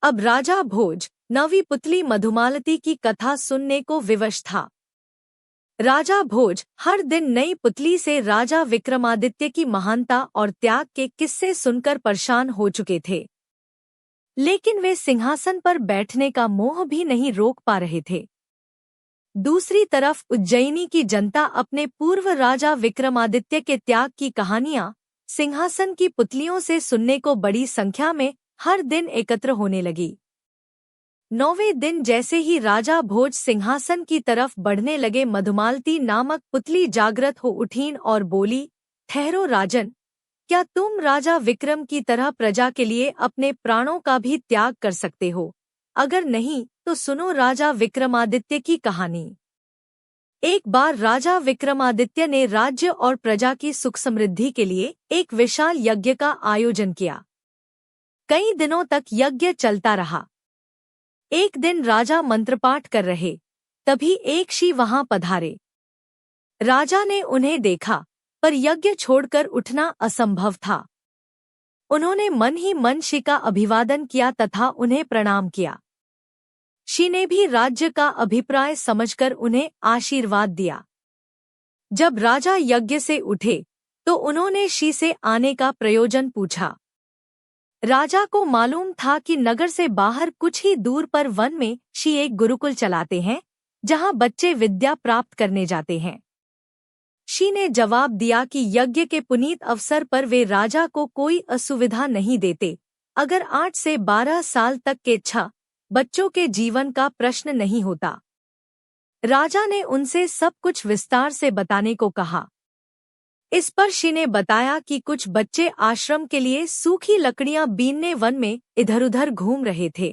अब राजा भोज नवी पुतली मधुमालती की कथा सुनने को विवश था। राजा भोज हर दिन नई पुतली से राजा विक्रमादित्य की महानता और त्याग के किस्से सुनकर परेशान हो चुके थे, लेकिन वे सिंहासन पर बैठने का मोह भी नहीं रोक पा रहे थे। दूसरी तरफ उज्जैनी की जनता अपने पूर्व राजा विक्रमादित्य के त्याग की कहानियां सिंहासन की पुतलियों से सुनने को बड़ी संख्या में हर दिन एकत्र होने लगी। 9वें दिन जैसे ही राजा भोज सिंहासन की तरफ बढ़ने लगे, मधुमालती नामक पुतली जागृत हो उठीं और बोली, ठहरो राजन, क्या तुम राजा विक्रम की तरह प्रजा के लिए अपने प्राणों का भी त्याग कर सकते हो? अगर नहीं तो सुनो राजा विक्रमादित्य की कहानी। एक बार राजा विक्रमादित्य ने राज्य और प्रजा की सुख समृद्धि के लिए एक विशाल यज्ञ का आयोजन किया। कई दिनों तक यज्ञ चलता रहा। एक दिन राजा मंत्रपाठ कर रहे, तभी एक ऋषि वहां पधारे। राजा ने उन्हें देखा, पर यज्ञ छोड़कर उठना असंभव था। उन्होंने मन ही मन ऋषि का अभिवादन किया तथा उन्हें प्रणाम किया। ऋषि ने भी राज्य का अभिप्राय समझकर उन्हें आशीर्वाद दिया। जब राजा यज्ञ से उठे तो उन्होंने ऋषि से आने का प्रयोजन पूछा। राजा को मालूम था कि नगर से बाहर कुछ ही दूर पर वन में ऋषि एक गुरुकुल चलाते हैं, जहां बच्चे विद्या प्राप्त करने जाते हैं। ऋषि ने जवाब दिया कि यज्ञ के पुनीत अवसर पर वे राजा को कोई असुविधा नहीं देते, अगर 8 से 12 साल तक के 6 बच्चों के जीवन का प्रश्न नहीं होता। राजा ने उनसे सब कुछ विस्तार से बताने को कहा। इस पर ऋषि ने बताया कि कुछ बच्चे आश्रम के लिए सूखी लकड़ियां बीनने वन में इधर-उधर घूम रहे थे।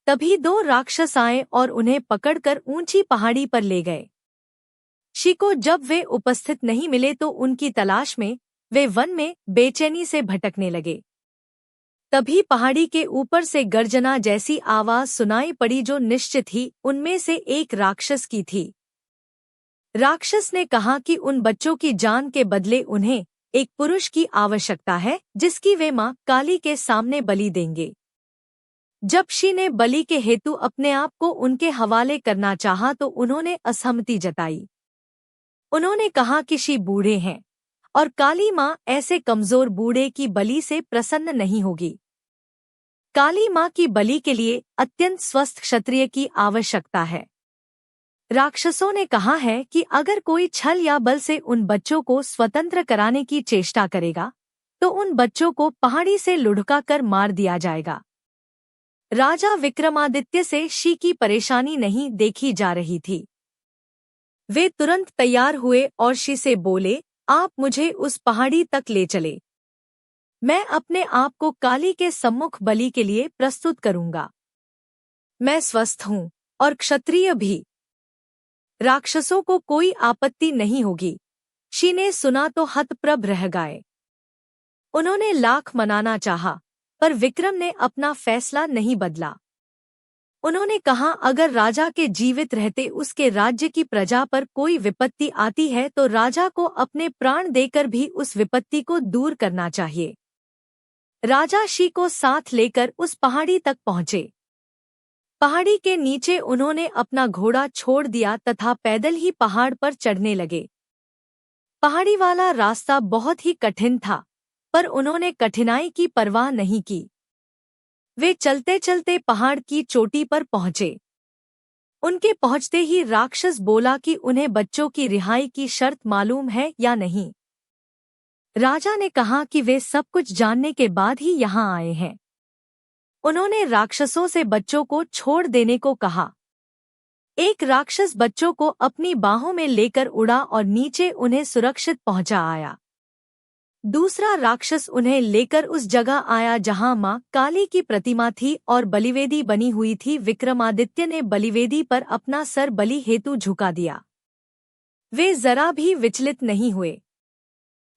तभी 2 राक्षस आए और उन्हें पकड़कर ऊंची पहाड़ी पर ले गए। ऋषि को जब वे उपस्थित नहीं मिले तो उनकी तलाश में वे वन में बेचैनी से भटकने लगे। तभी पहाड़ी के ऊपर से गर्जना जैसी आवाज सुनाई पड़ी, जो निश्चित ही उनमें से एक राक्षस की थी। राक्षस ने कहा कि उन बच्चों की जान के बदले उन्हें एक पुरुष की आवश्यकता है, जिसकी वे मां काली के सामने बलि देंगे। जब ऋषि ने बलि के हेतु अपने आप को उनके हवाले करना चाहा तो उन्होंने असहमति जताई। उन्होंने कहा कि ऋषि बूढ़े हैं और काली मां ऐसे कमजोर बूढ़े की बलि से प्रसन्न नहीं होगी। काली मां की बलि के लिए अत्यंत स्वस्थ क्षत्रिय की आवश्यकता है। राक्षसों ने कहा है कि अगर कोई छल या बल से उन बच्चों को स्वतंत्र कराने की चेष्टा करेगा तो उन बच्चों को पहाड़ी से लुढ़का कर मार दिया जाएगा। राजा विक्रमादित्य से ऋषि की परेशानी नहीं देखी जा रही थी। वे तुरंत तैयार हुए और ऋषि से बोले, आप मुझे उस पहाड़ी तक ले चले। मैं अपने आप को काली के सम्मुख बलि के लिए प्रस्तुत करूंगा। मैं स्वस्थ हूं और क्षत्रिय भी। राक्षसों को कोई आपत्ति नहीं होगी। ऋषि ने सुना तो हतप्रभ रह गए। उन्होंने लाख मनाना चाहा, पर विक्रम ने अपना फैसला नहीं बदला। उन्होंने कहा, अगर राजा के जीवित रहते उसके राज्य की प्रजा पर कोई विपत्ति आती है तो राजा को अपने प्राण देकर भी उस विपत्ति को दूर करना चाहिए। राजा ऋषि को साथ लेकर उस पहाड़ी तक पहुंचे। पहाड़ी के नीचे उन्होंने अपना घोड़ा छोड़ दिया तथा पैदल ही पहाड़ पर चढ़ने लगे। पहाड़ी वाला रास्ता बहुत ही कठिन था, पर उन्होंने कठिनाई की परवाह नहीं की। वे चलते चलते पहाड़ की चोटी पर पहुंचे। उनके पहुंचते ही राक्षस बोला कि उन्हें बच्चों की रिहाई की शर्त मालूम है या नहीं। राजा ने कहा कि वे सब कुछ जानने के बाद ही यहाँ आए हैं। उन्होंने राक्षसों से बच्चों को छोड़ देने को कहा। एक राक्षस बच्चों को अपनी बाहों में लेकर उड़ा और नीचे उन्हें सुरक्षित पहुंचा आया। दूसरा राक्षस उन्हें लेकर उस जगह आया जहां मां काली की प्रतिमा थी और बलिवेदी बनी हुई थी। विक्रमादित्य ने बलिवेदी पर अपना सर बलि हेतु झुका दिया। वे जरा भी विचलित नहीं हुए।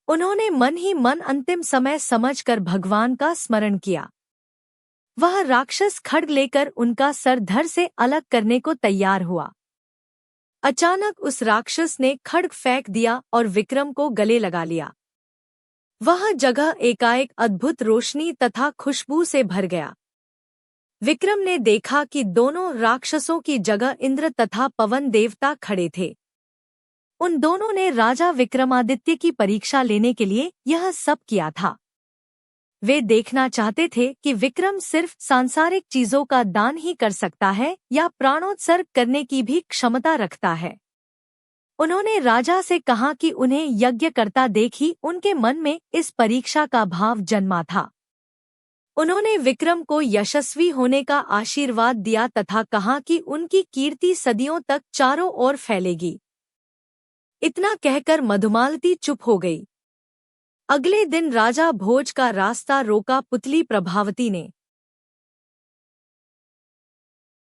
उन्होंने मन ही मन अंतिम समय समझकर भगवान का स्मरण किया। वह राक्षस खड्ग लेकर उनका सर धड़ से अलग करने को तैयार हुआ। अचानक उस राक्षस ने खड्ग फेंक दिया और विक्रम को गले लगा लिया। वह जगह एकाएक अद्भुत रोशनी तथा खुशबू से भर गया। विक्रम ने देखा कि दोनों राक्षसों की जगह इंद्र तथा पवन देवता खड़े थे। उन दोनों ने राजा विक्रमादित्य की परीक्षा लेने के लिए यह सब किया था। वे देखना चाहते थे कि विक्रम सिर्फ सांसारिक चीजों का दान ही कर सकता है या प्राणोत्सर्ग करने की भी क्षमता रखता है। उन्होंने राजा से कहा कि उन्हें यज्ञ करता देख ही उनके मन में इस परीक्षा का भाव जन्मा था। उन्होंने विक्रम को यशस्वी होने का आशीर्वाद दिया तथा कहा कि उनकी कीर्ति सदियों तक चारों ओर फैलेगी। इतना कहकर मधुमालती चुप हो गई। अगले दिन राजा भोज का रास्ता रोका पुतली प्रभावती ने।